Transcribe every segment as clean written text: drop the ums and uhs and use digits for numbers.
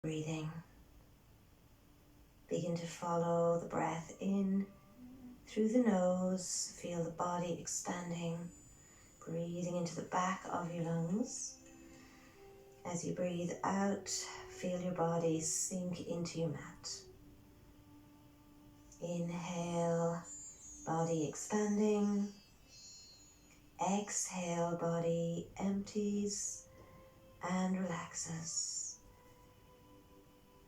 breathing. Begin to follow the breath in through the nose. Feel the body expanding, breathing into the back of your lungs. As you breathe out, feel your body sink into your mat. Inhale, body expanding. Exhale, body empties and relaxes.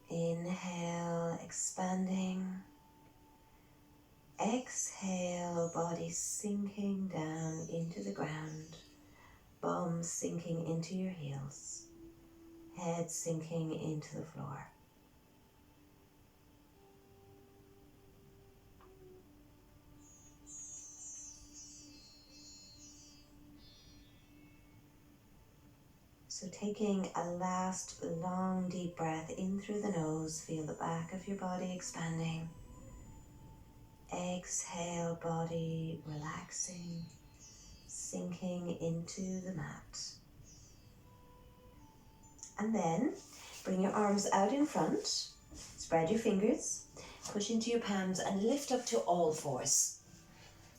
Inhale, expanding. Exhale, body sinking down into the ground. Bum sinking into your heels. Head sinking into the floor. So taking a last long deep breath in through the nose, feel the back of your body expanding. Exhale, body relaxing, sinking into the mat. And then bring your arms out in front, spread your fingers, push into your palms and lift up to all fours.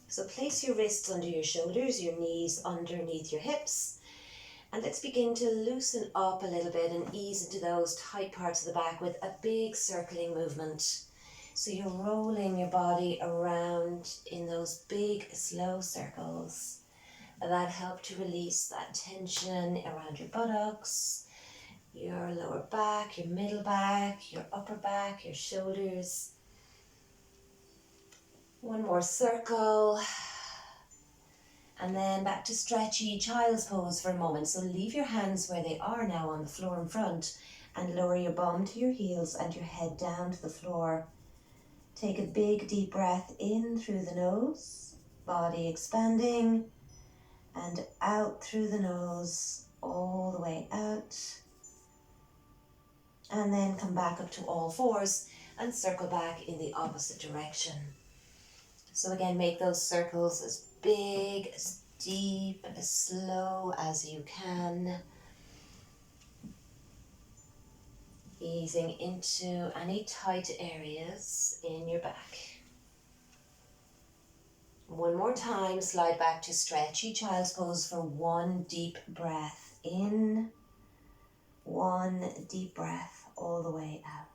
So place your wrists under your shoulders, your knees underneath your hips. And let's begin to loosen up a little bit and ease into those tight parts of the back with a big circling movement. So you're rolling your body around in those big slow circles. That help to release that tension around your buttocks, your lower back, your middle back, your upper back, your shoulders. One more circle. And then back to stretchy child's pose for a moment. So leave your hands where they are now on the floor in front and lower your bum to your heels and your head down to the floor. Take a big deep breath in through the nose, body expanding, and out through the nose, all the way out. And then come back up to all fours and circle back in the opposite direction. So again, make those circles as big, as deep, as slow as you can. Easing into any tight areas in your back. One more time, slide back to stretchy child's pose for one deep breath in, one deep breath all the way out.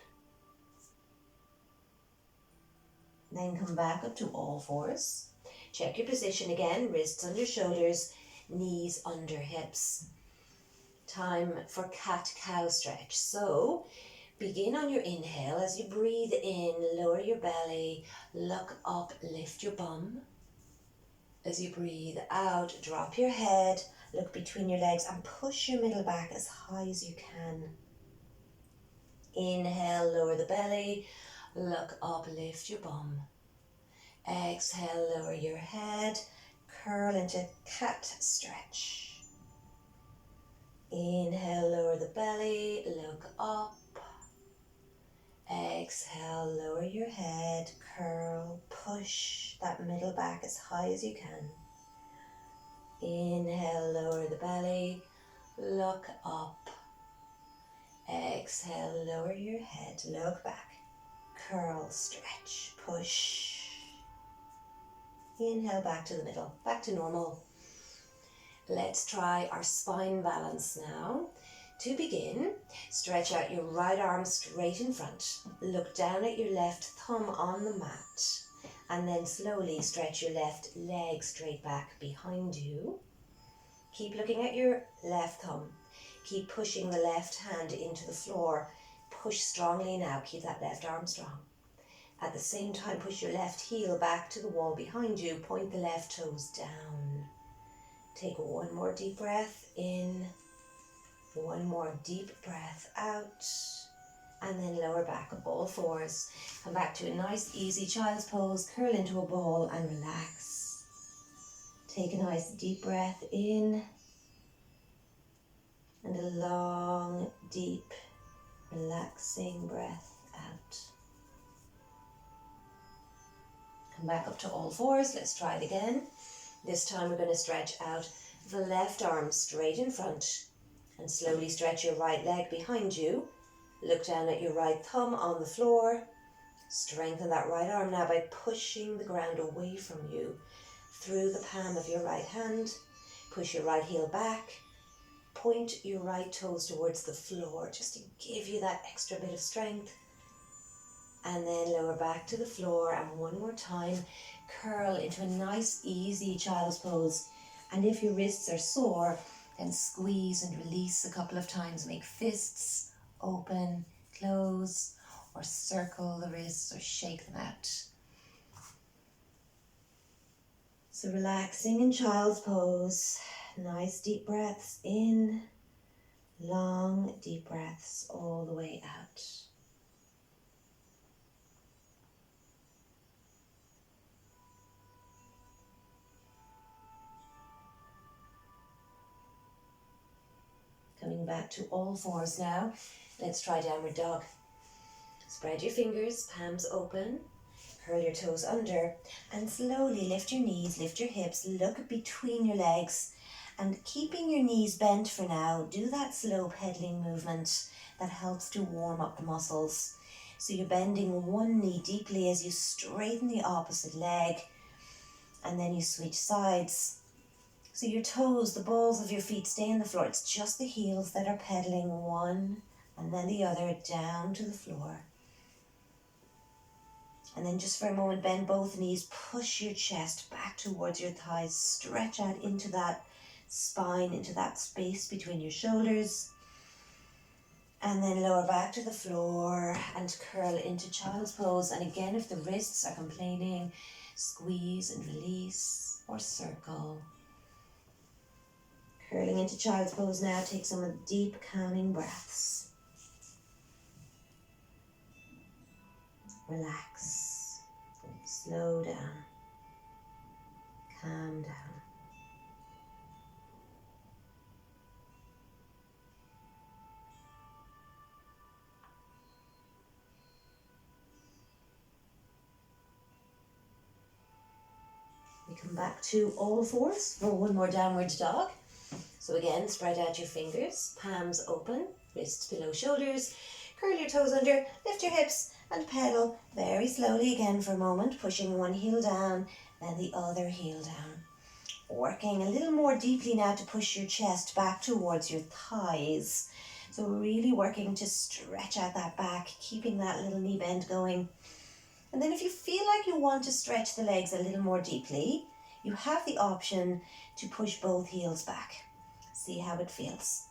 Then come back up to all fours. Check your position again, wrists under shoulders, knees under hips. Time for cat-cow stretch. So begin on your inhale. As you breathe in, lower your belly, look up, lift your bum. As you breathe out, drop your head, look between your legs and push your middle back as high as you can. Inhale, lower the belly, look up, lift your bum. Exhale, lower your head, curl into cat stretch. Inhale, lower the belly, look up. Exhale, lower your head, curl, push that middle back as high as you can. Inhale, lower the belly, look up. Exhale, lower your head, look back, curl, stretch, push. Inhale, back to the middle, back to normal. Let's try our spine balance now. To begin, stretch out your right arm straight in front. Look down at your left thumb on the mat. And then slowly stretch your left leg straight back behind you. Keep looking at your left thumb. Keep pushing the left hand into the floor. Push strongly now. Keep that left arm strong. At the same time, push your left heel back to the wall behind you. Point the left toes down. Take one more deep breath in. One more deep breath out. And then lower back up all fours. Come back to a nice easy child's pose. Curl into a ball and relax. Take a nice deep breath in. And a long, deep, relaxing breath out. Come back up to all fours. Let's try it again. This time we're going to stretch out the left arm straight in front and slowly stretch your right leg behind you. Look down at your right thumb on the floor. Strengthen that right arm now by pushing the ground away from you through the palm of your right hand. Push your right heel back. Point your right toes towards the floor just to give you that extra bit of strength. And then lower back to the floor, and one more time, curl into a nice easy child's pose. And if your wrists are sore, then squeeze and release a couple of times. Make fists open, close, or circle the wrists or shake them out. So relaxing in child's pose. Nice deep breaths in, long deep breaths all the way out. Coming back to all fours now. Let's try downward dog. Spread your fingers, palms open. Curl your toes under and slowly lift your knees, lift your hips, look between your legs, and keeping your knees bent for now, do that slow pedaling movement that helps to warm up the muscles. So you're bending one knee deeply as you straighten the opposite leg, and then you switch sides. So your toes, the balls of your feet stay on the floor. It's just the heels that are pedaling, one and then the other down to the floor. And then just for a moment, bend both knees, push your chest back towards your thighs, stretch out into that spine, into that space between your shoulders. And then lower back to the floor and curl into child's pose. And again, if the wrists are complaining, squeeze and release or circle. Curling into child's pose now, take some deep calming breaths. Relax, slow down, calm down. We come back to all fours for one more downward dog. So again, spread out your fingers, palms open, wrists below shoulders, curl your toes under, lift your hips, and pedal very slowly again for a moment, pushing one heel down, then the other heel down. Working a little more deeply now to push your chest back towards your thighs. So really working to stretch out that back, keeping that little knee bend going. And then if you feel like you want to stretch the legs a little more deeply, you have the option to push both heels back. See how it feels.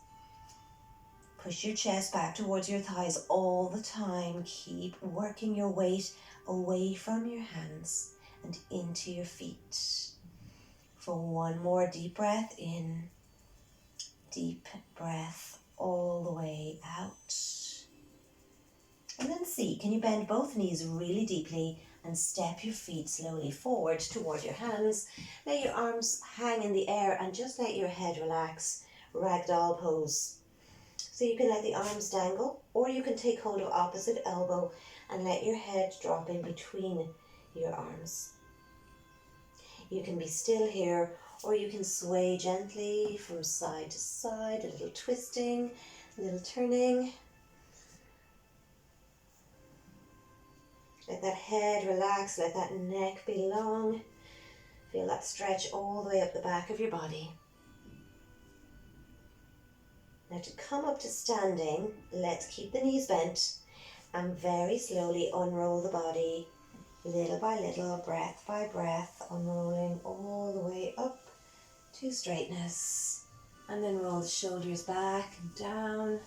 Push your chest back towards your thighs all the time. Keep working your weight away from your hands and into your feet. For one more deep breath in, deep breath all the way out. And then see, can you bend both knees really deeply and step your feet slowly forward toward your hands. Let your arms hang in the air and just let your head relax. Ragdoll pose. So you can let the arms dangle, or you can take hold of opposite elbow and let your head drop in between your arms. You can be still here, or you can sway gently from side to side, a little twisting, a little turning. Let that head relax, let that neck be long. Feel that stretch all the way up the back of your body. Now to come up to standing, let's keep the knees bent and very slowly unroll the body, little by little, breath by breath, unrolling all the way up to straightness. And then roll the shoulders back and down,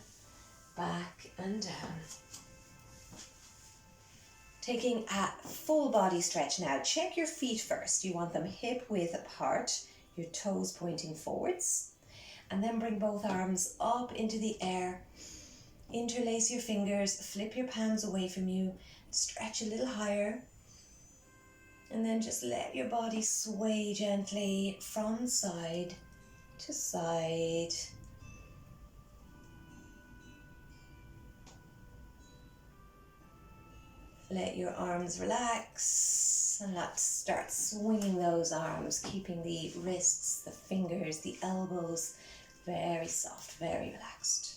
back and down. Taking a full body stretch now. Check your feet first. You want them hip width apart, your toes pointing forwards. And then bring both arms up into the air. Interlace your fingers, flip your palms away from you, stretch a little higher. And then just let your body sway gently from side to side. Let your arms relax and let's start swinging those arms, keeping the wrists, the fingers, the elbows very soft, very relaxed.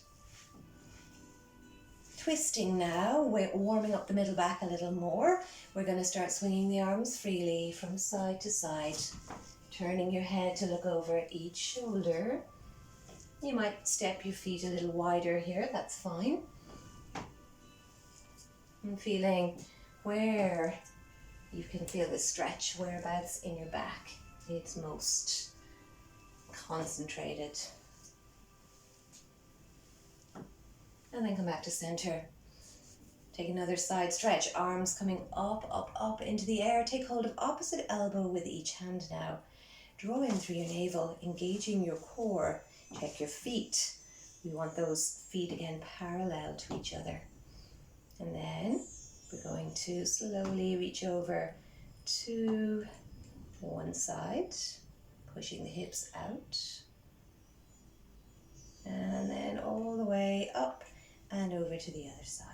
twisting now. We're warming up the middle back a little more. We're going to start swinging the arms freely from side to side, turning your head to look over at each shoulder. You might step your feet a little wider here, that's fine. And feeling where you can feel the stretch, whereabouts in your back it's most concentrated. And then come back to center. Take another side stretch, arms coming up, up, up into the air. Take hold of opposite elbow with each hand now. Draw in through your navel, engaging your core. Check your feet. We want those feet again parallel to each other. And then we're going to slowly reach over to one side, pushing the hips out. And then all the way up and over to the other side.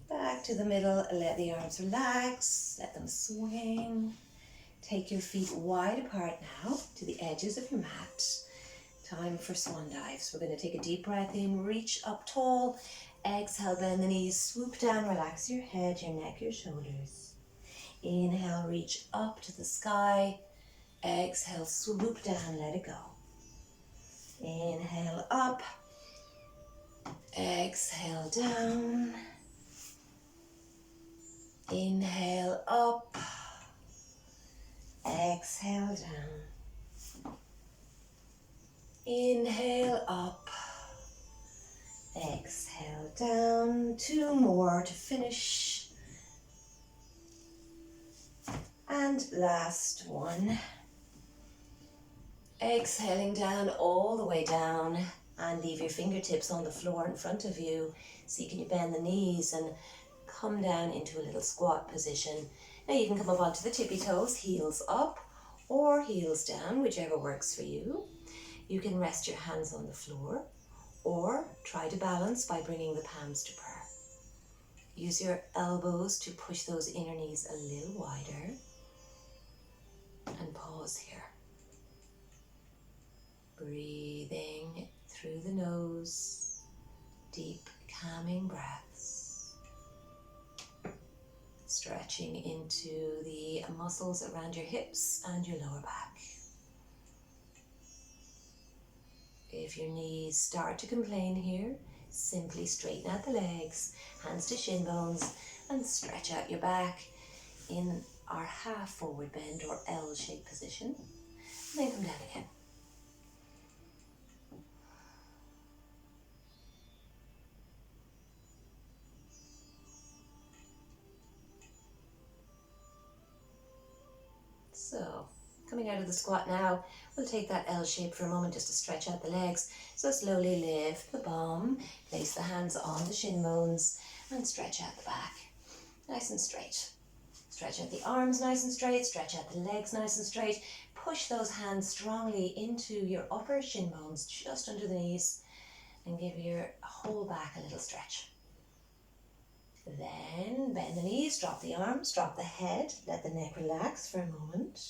Back to the middle, let the arms relax, let them swing. Take your feet wide apart now to the edges of your mat. Time for swan dives. We're going to take a deep breath in, reach up tall. Exhale, bend the knees, swoop down, relax your head, your neck, your shoulders. Inhale, reach up to the sky. Exhale, swoop down, let it go. Inhale up. Exhale down. Inhale up. Exhale down. Inhale up. Exhale down. 2 more to finish. And last one. Exhaling down all the way down, and leave your fingertips on the floor in front of you. See, can you bend the knees and come down into a little squat position. Now you can come up onto the tippy toes, heels up or heels down, whichever works for you. You can rest your hands on the floor or try to balance by bringing the palms to prayer. Use your elbows to push those inner knees a little wider. And pause here. Breathing through the nose, deep calming breaths. Stretching into the muscles around your hips and your lower back. If your knees start to complain here, simply straighten out the legs, hands to shin bones, and stretch out your back in our half forward bend or L-shaped position. And then come down again. So, coming out of the squat now, we'll take that L shape for a moment just to stretch out the legs. So slowly lift the bum, place the hands on the shin bones, and stretch out the back. Nice and straight. Stretch out the arms nice and straight, stretch out the legs nice and straight. Push those hands strongly into your upper shin bones, just under the knees, and give your whole back a little stretch. Then bend the knees, drop the arms, drop the head, let the neck relax for a moment.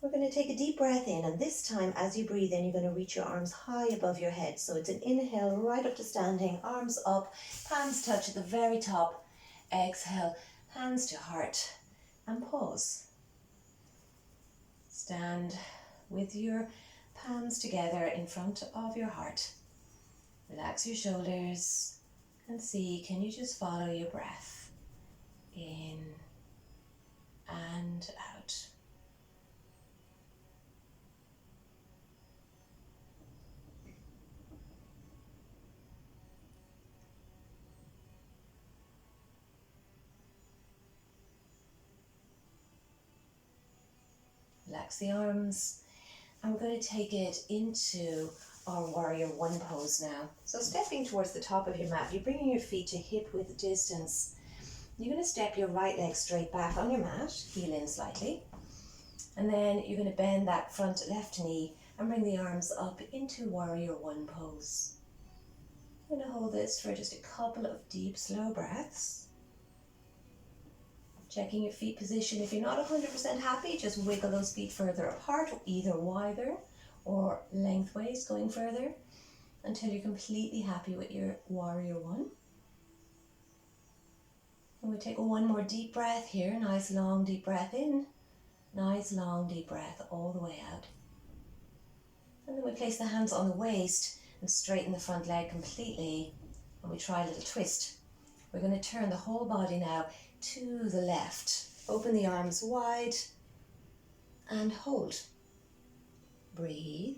We're going to take a deep breath in, and this time as you breathe in, you're going to reach your arms high above your head. So it's an inhale right up to standing, arms up, palms touch at the very top. Exhale, hands to heart, and pause. Stand with your palms together in front of your heart. Relax your shoulders and see, can you just follow your breath in and out. Relax the arms, and we're going to take it into our warrior one pose now. So stepping towards the top of your mat, you're bringing your feet to hip width distance. You're going to step your right leg straight back on your mat, heel in slightly, and then you're going to bend that front left knee and bring the arms up into warrior one pose. I'm going to hold this for just a couple of deep slow breaths. Checking your feet position. If you're not 100% happy, just wiggle those feet further apart, either wider or lengthways going further until you're completely happy with your warrior one. And we take one more deep breath here, nice long deep breath in, nice long deep breath all the way out. And then we place the hands on the waist and straighten the front leg completely, and we try a little twist. We're going to turn the whole body now to the left. Open the arms wide and hold. Breathe.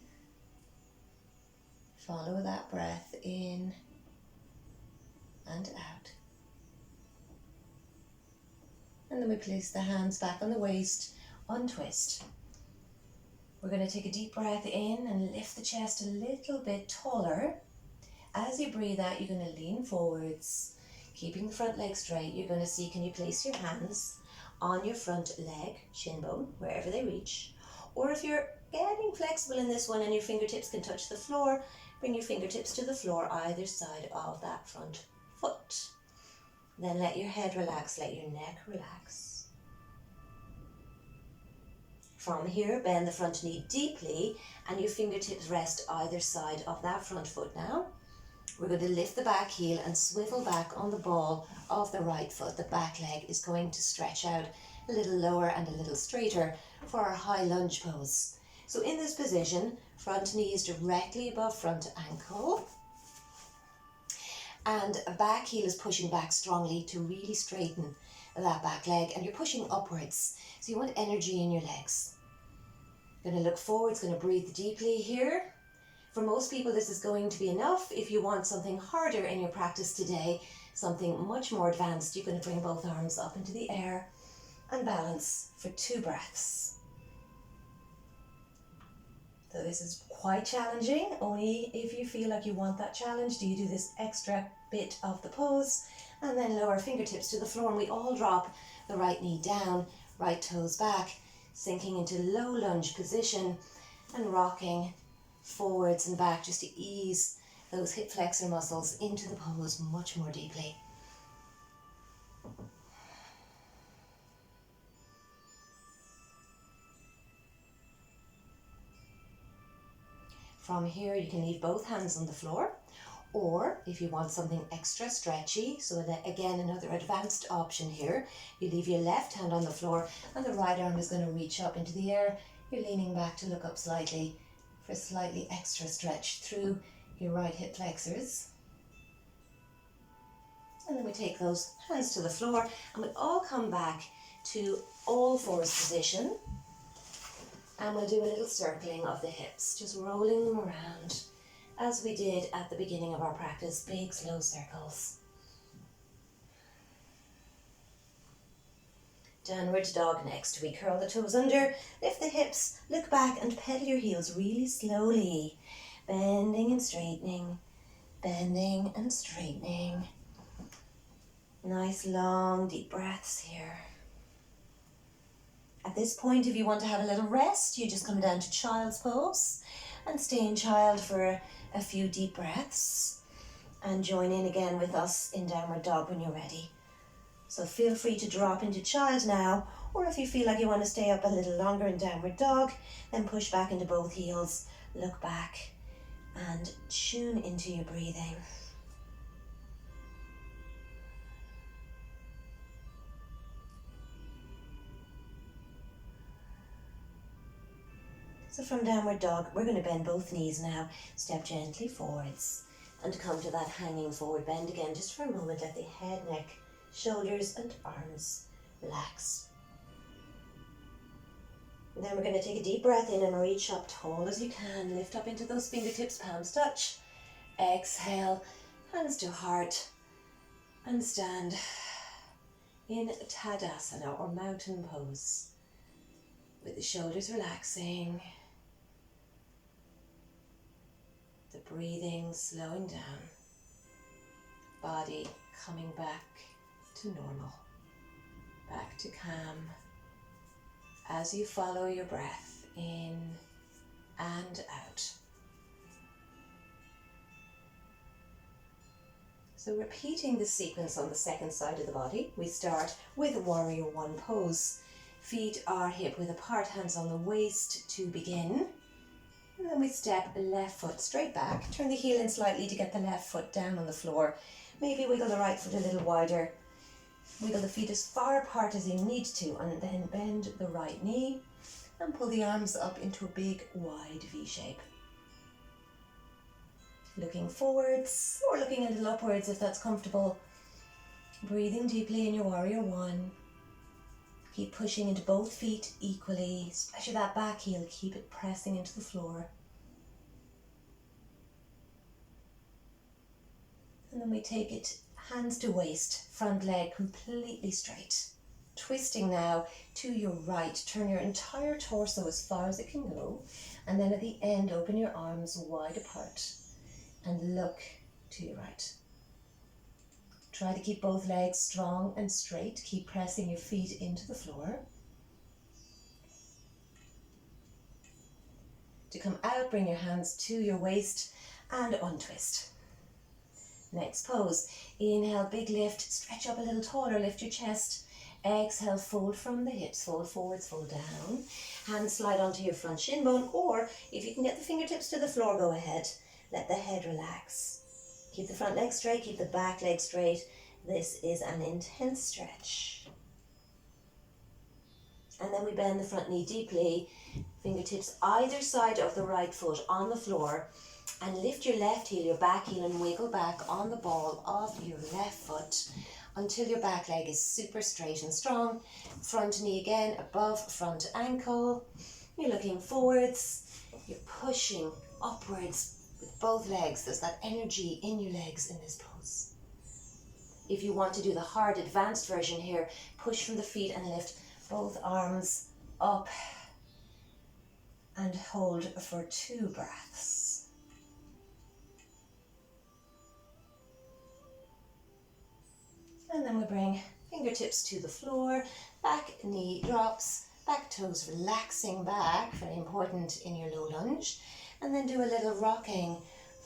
Follow that breath in and out. And then we place the hands back on the waist, untwist. We're going to take a deep breath in and lift the chest a little bit taller. As you breathe out, you're going to lean forwards, keeping the front leg straight. You're going to see, can you place your hands on your front leg, shin bone, wherever they reach. Or if you're getting flexible in this one and your fingertips can touch the floor, bring your fingertips to the floor either side of that front foot. Then let your head relax, let your neck relax. From here, bend the front knee deeply and your fingertips rest either side of that front foot now. We're going to lift the back heel and swivel back on the ball of the right foot. The back leg is going to stretch out a little lower and a little straighter for our high lunge pose. So in this position, front knee is directly above front ankle. And a back heel is pushing back strongly to really straighten that back leg. And you're pushing upwards. So you want energy in your legs. You're going to look forwards, going to breathe deeply here. For most people, this is going to be enough. If you want something harder in your practice today, something much more advanced, you're going to bring both arms up into the air and balance for 2 breaths. So this is quite challenging. Only if you feel like you want that challenge do you do this extra bit of the pose, and then lower fingertips to the floor, and we all drop the right knee down, right toes back, sinking into low lunge position and rocking forwards and back just to ease those hip flexor muscles into the pose much more deeply. From here, you can leave both hands on the floor, or if you want something extra stretchy, so that again, another advanced option here, you leave your left hand on the floor and the right arm is going to reach up into the air. You're leaning back to look up slightly for slightly extra stretch through your right hip flexors. And then we take those hands to the floor and we all come back to all fours position. And we'll do a little circling of the hips, just rolling them around as we did at the beginning of our practice, big slow circles. Downward dog next. We curl the toes under, lift the hips, look back and pedal your heels really slowly. Bending and straightening, bending and straightening. Nice long deep breaths here. At this point, if you want to have a little rest, you just come down to child's pose and stay in child for a few deep breaths and join in again with us in downward dog when you're ready. So feel free to drop into child now, or if you feel like you want to stay up a little longer in downward dog, then push back into both heels, look back and tune into your breathing. So from downward dog, we're going to bend both knees now, step gently forwards and come to that hanging forward bend again, just for a moment. Let the head, neck, shoulders and arms relax. And then we're going to take a deep breath in and reach up tall as you can. Lift up into those fingertips, palms touch. Exhale, hands to heart and stand in Tadasana or mountain pose with the shoulders relaxing. The breathing slowing down, body coming back to normal, back to calm as you follow your breath in and out. So repeating the sequence on the second side of the body, we start with warrior one pose. Feet are hip width apart, hands on the waist to begin. And then we step left foot straight back. Turn the heel in slightly to get the left foot down on the floor. Maybe wiggle the right foot a little wider. Wiggle the feet as far apart as you need to, and then bend the right knee and pull the arms up into a big wide V shape. Looking forwards or looking a little upwards if that's comfortable. Breathing deeply in your warrior one. Keep pushing into both feet equally, especially that back heel. Keep it pressing into the floor. And then we take it hands to waist, front leg completely straight. Twisting now to your right. Turn your entire torso as far as it can go. And then at the end, open your arms wide apart and look to your right. Try to keep both legs strong and straight. Keep pressing your feet into the floor. To come out, bring your hands to your waist and untwist. Next pose. Inhale, big lift. Stretch up a little taller. Lift your chest. Exhale, fold from the hips. Fold forwards, fold down. Hands slide onto your front shin bone, or if you can get the fingertips to the floor, go ahead. Let the head relax. Keep the front leg straight, keep the back leg straight. This is an intense stretch. And then we bend the front knee deeply. Fingertips either side of the right foot on the floor. And lift your left heel, your back heel, and wiggle back on the ball of your left foot until your back leg is super straight and strong. Front knee again above front ankle. You're looking forwards. You're pushing upwards with both legs. There's that energy in your legs in this pose. If you want to do the hard advanced version here, push from the feet and lift both arms up and hold for 2 breaths. And then we bring fingertips to the floor, back knee drops, back toes relaxing back, very important in your low lunge. And then do a little rocking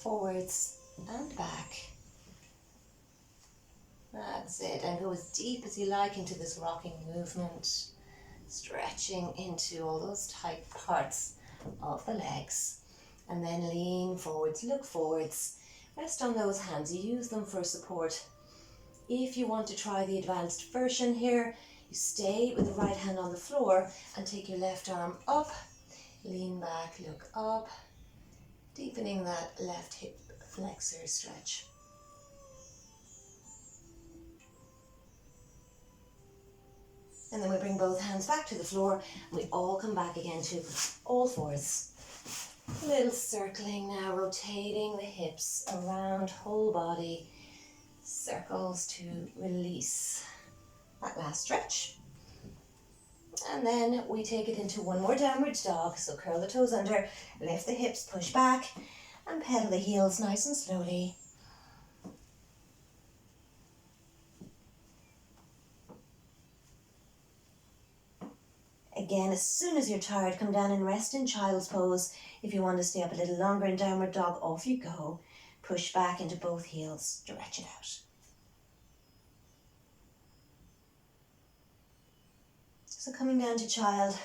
forwards and back. That's it. And go as deep as you like into this rocking movement, stretching into all those tight parts of the legs. And then lean forwards, look forwards, rest on those hands. You use them for support. If you want to try the advanced version here, you stay with the right hand on the floor and take your left arm up, lean back, look up, deepening that left hip flexor stretch. And then we bring both hands back to the floor and we all come back again to all fours. A little circling now, rotating the hips around whole body. Circles to release that last stretch. And then we take it into one more downward dog. So curl the toes under, lift the hips, push back, and pedal the heels nice and slowly. Again, as soon as you're tired, come down and rest in child's pose. If you want to stay up a little longer in downward dog, off you go. Push back into both heels, stretch it out. So coming down to child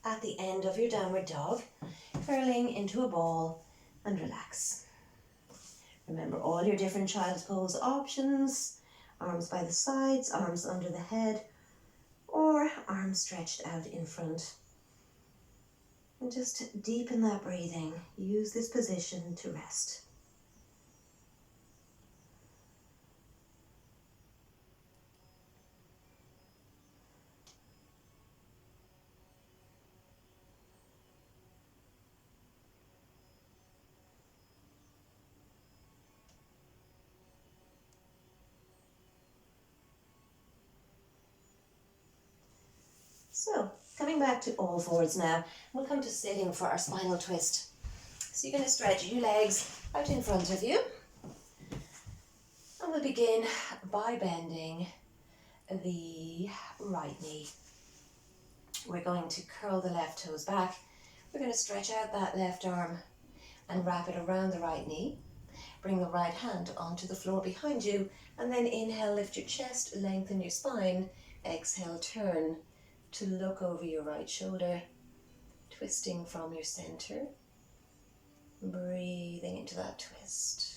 at the end of your downward dog, curling into a ball and relax. Remember all your different child's pose options, arms by the sides, arms under the head, or arms stretched out in front. And just deepen that breathing. Use this position to rest. So, coming back to all fours now, we'll come to sitting for our spinal twist. So you're going to stretch your legs out in front of you. And we'll begin by bending the right knee. We're going to curl the left toes back. We're going to stretch out that left arm and wrap it around the right knee. Bring the right hand onto the floor behind you. And then inhale, lift your chest, lengthen your spine. Exhale, turn to look over your right shoulder, twisting from your center. Breathing into that twist.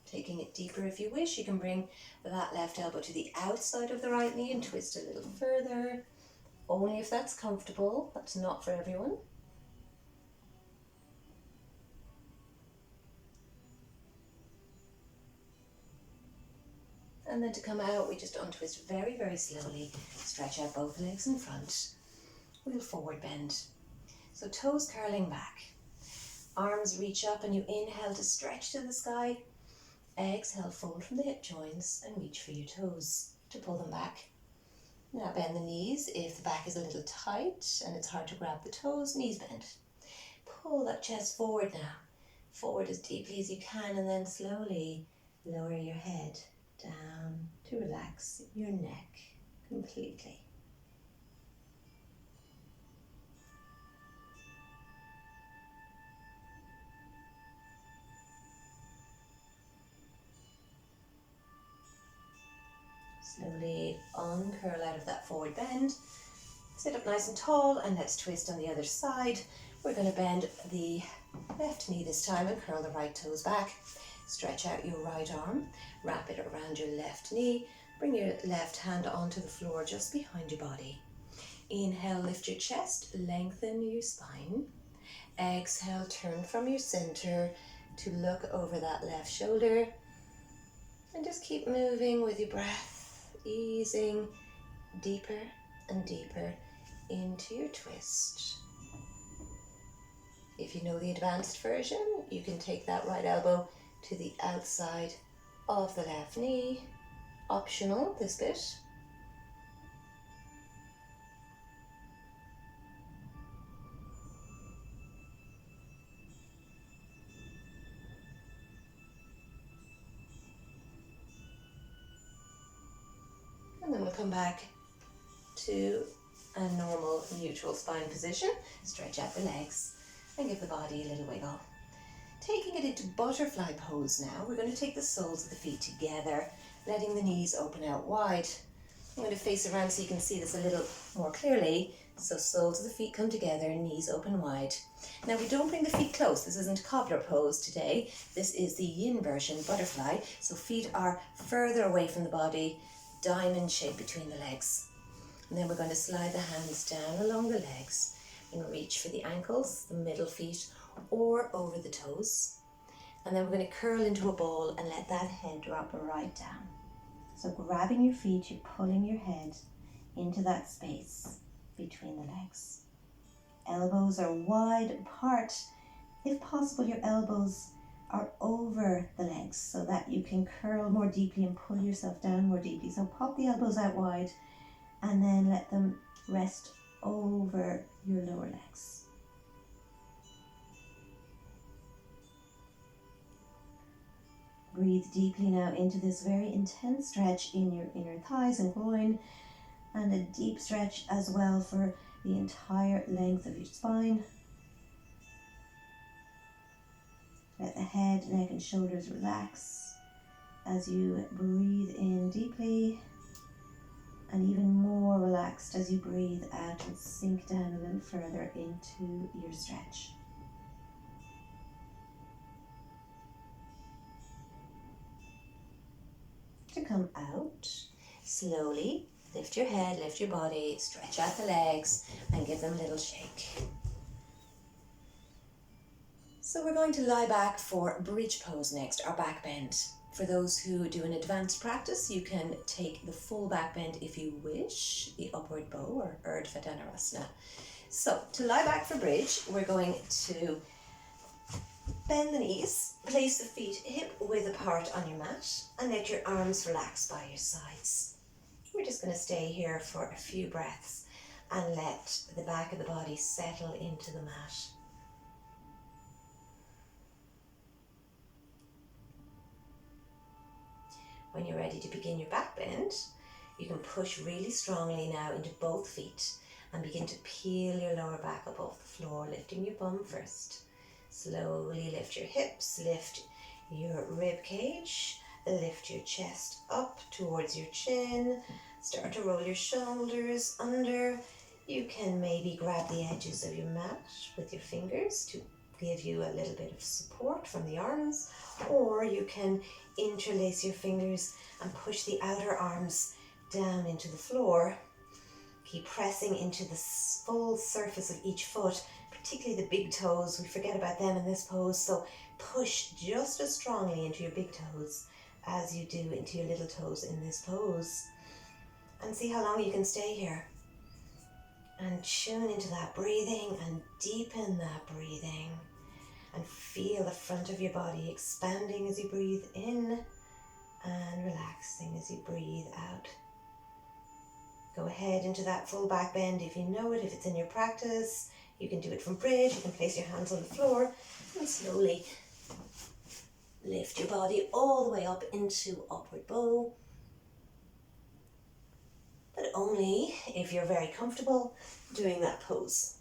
Taking it deeper if you wish, you can bring that left elbow to the outside of the right knee and twist a little further. Only if that's comfortable, that's not for everyone. And then to come out, we just untwist very, very slowly. Stretch out both legs in front. We'll forward bend. So toes curling back. Arms reach up and you inhale to stretch to the sky. Exhale, fold from the hip joints and reach for your toes to pull them back. Now bend the knees. If the back is a little tight and it's hard to grab the toes, knees bent. Pull that chest forward now. Forward as deeply as you can, and then slowly lower your head down to relax your neck completely. Slowly uncurl out of that forward bend. Sit up nice and tall, and let's twist on the other side. We're going to bend the left knee this time and curl the right toes back. Stretch out your right arm, wrap it around your left knee, bring your left hand onto the floor just behind your body. Inhale, lift your chest, lengthen your spine. Exhale, turn from your center to look over that left shoulder. And just keep moving with your breath, easing deeper and deeper into your twist. If you know the advanced version, you can take that right elbow to the outside of the left knee. Optional, this bit. And then we'll come back to a normal neutral spine position. Stretch out the legs and give the body a little wiggle. Taking it into butterfly pose now, we're going to take the soles of the feet together, letting the knees open out wide. I'm going to face around so you can see this a little more clearly. So soles of the feet come together, knees open wide. Now we don't bring the feet close. This isn't cobbler pose today. This is the yin version, butterfly. So feet are further away from the body, diamond shape between the legs. And then we're going to slide the hands down along the legs and reach for the ankles, the middle feet, or over the toes. And then we're going to curl into a ball and let that head drop right down. So grabbing your feet, you're pulling your head into that space between the legs. Elbows are wide apart. If possible, your elbows are over the legs so that you can curl more deeply and pull yourself down more deeply. So pop the elbows out wide and then let them rest over your lower legs. Breathe deeply now into this very intense stretch in your inner thighs and groin, and a deep stretch as well for the entire length of your spine. Let the head, neck and shoulders relax as you breathe in deeply, and even more relaxed as you breathe out and sink down a little further into your stretch. To come out, slowly lift your head, lift your body, stretch out the legs and give them a little shake. So we're going to lie back for bridge pose next, our back bend. For those who do an advanced practice, you can take the full back bend if you wish, the upward bow or Urdhva Dhanurasana. So to lie back for bridge, we're going to bend the knees, place the feet hip width apart on your mat and let your arms relax by your sides. We're just going to stay here for a few breaths and let the back of the body settle into the mat. When you're ready to begin your back bend, you can push really strongly now into both feet and begin to peel your lower back up off the floor, lifting your bum first. Slowly lift your hips, lift your rib cage, lift your chest up towards your chin. Start to roll your shoulders under. You can maybe grab the edges of your mat with your fingers to give you a little bit of support from the arms, or you can interlace your fingers and push the outer arms down into the floor. Keep pressing into the full surface of each foot, particularly the big toes. We forget about them in this pose, so push just as strongly into your big toes as you do into your little toes in this pose. And see how long you can stay here. And tune into that breathing and deepen that breathing. And feel the front of your body expanding as you breathe in and relaxing as you breathe out. Go ahead into that full back bend if you know it, if it's in your practice. You can do it from bridge, you can place your hands on the floor and slowly lift your body all the way up into upward bow. But only if you're very comfortable doing that pose.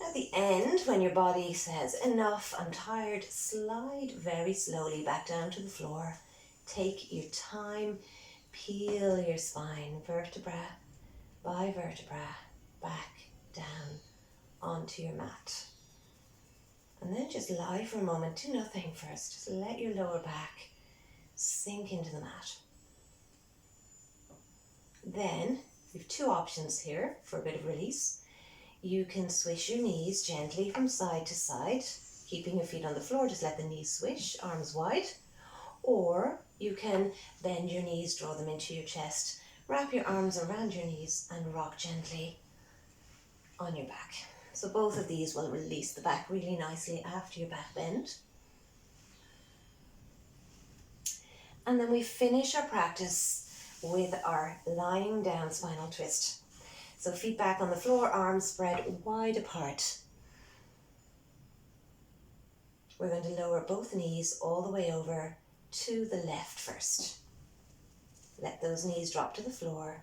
At the end, when your body says, enough, I'm tired, slide very slowly back down to the floor. Take your time, peel your spine, vertebra by vertebra, back down onto your mat. And then just lie for a moment, do nothing first. Just let your lower back sink into the mat. Then, you have two options here for a bit of release. You can swish your knees gently from side to side, keeping your feet on the floor, just let the knees swish, arms wide. Or you can bend your knees, draw them into your chest, wrap your arms around your knees and rock gently on your back. So both of these will release the back really nicely after your back bend. And then we finish our practice with our lying down spinal twist. So feet back on the floor, arms spread wide apart. We're going to lower both knees all the way over to the left first. Let those knees drop to the floor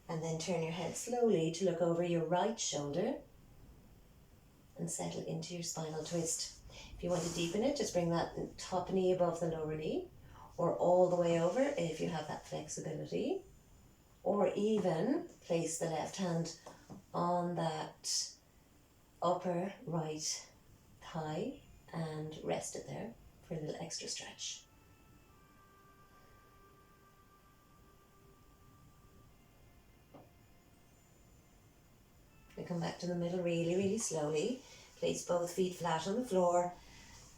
and then turn your head slowly to look over your right shoulder and settle into your spinal twist. If you want to deepen it, just bring that top knee above the lower knee or all the way over if you have that flexibility. Or even place the left hand on that upper right thigh and rest it there for a little extra stretch. We come back to the middle really, really slowly. Place both feet flat on the floor,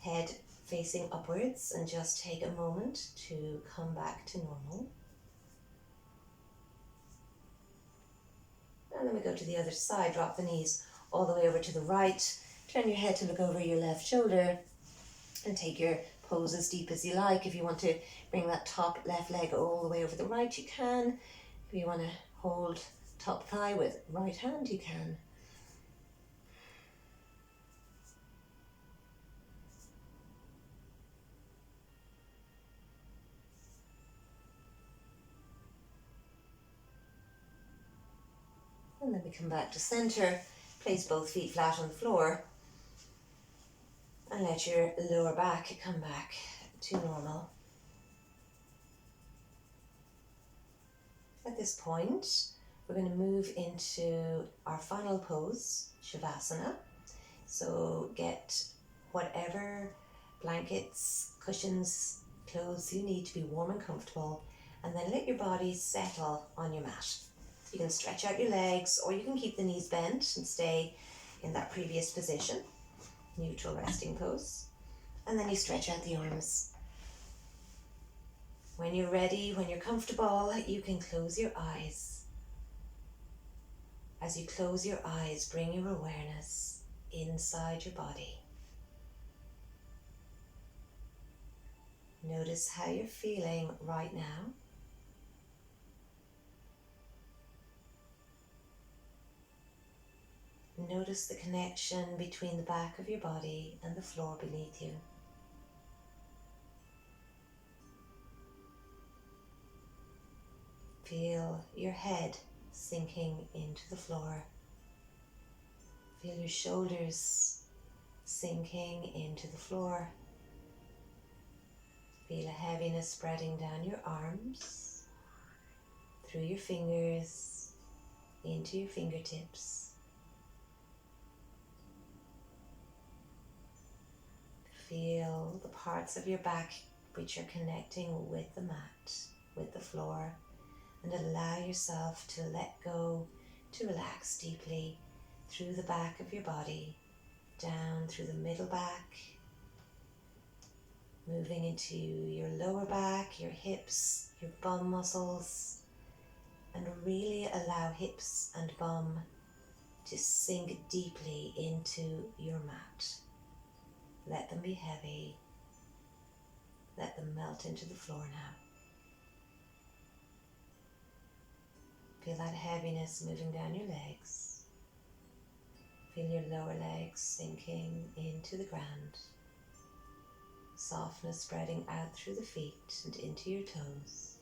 head facing upwards, and just take a moment to come back to normal. And then we go to the other side, drop the knees all the way over to the right, turn your head to look over your left shoulder and take your pose as deep as you like. If you want to bring that top left leg all the way over the right, you can. If you want to hold top thigh with right hand, you can. And then we come back to center, place both feet flat on the floor and let your lower back come back to normal. At this point, we're going to move into our final pose, Savasana. So get whatever blankets, cushions, clothes you need to be warm and comfortable, and then let your body settle on your mat. You can stretch out your legs, or you can keep the knees bent and stay in that previous position, neutral resting pose. And then you stretch out the arms. When you're ready, when you're comfortable, you can close your eyes. As you close your eyes, bring your awareness inside your body. Notice how you're feeling right now. Notice the connection between the back of your body and the floor beneath you. Feel your head sinking into the floor. Feel your shoulders sinking into the floor. Feel a heaviness spreading down your arms, through your fingers, into your fingertips. Feel the parts of your back which are connecting with the mat, with the floor, and allow yourself to let go, to relax deeply through the back of your body, down through the middle back, moving into your lower back, your hips, your bum muscles, and really allow hips and bum to sink deeply into your mat. Let them be heavy. Let them melt into the floor now. Feel that heaviness moving down your legs. Feel your lower legs sinking into the ground. Softness spreading out through the feet and into your toes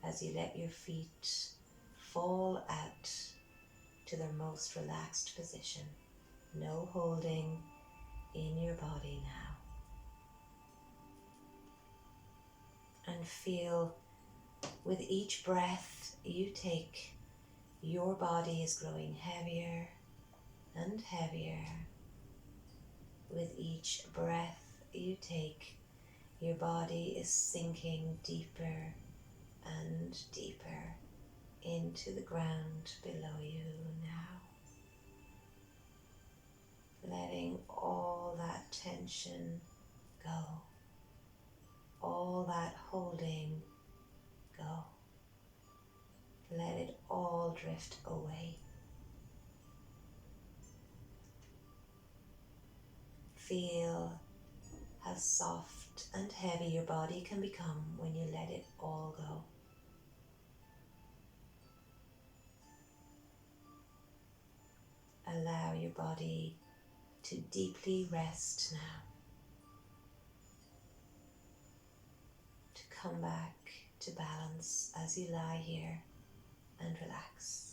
as you let your feet fall out to their most relaxed position. No holding in your body now. And feel with each breath you take, your body is growing heavier and heavier. With each breath you take, your body is sinking deeper and deeper into the ground below you now. Letting all that tension go, all that holding go. Let it all drift away. Feel how soft and heavy your body can become when you let it all go. Allow your body to deeply rest now. To come back to balance as you lie here and relax.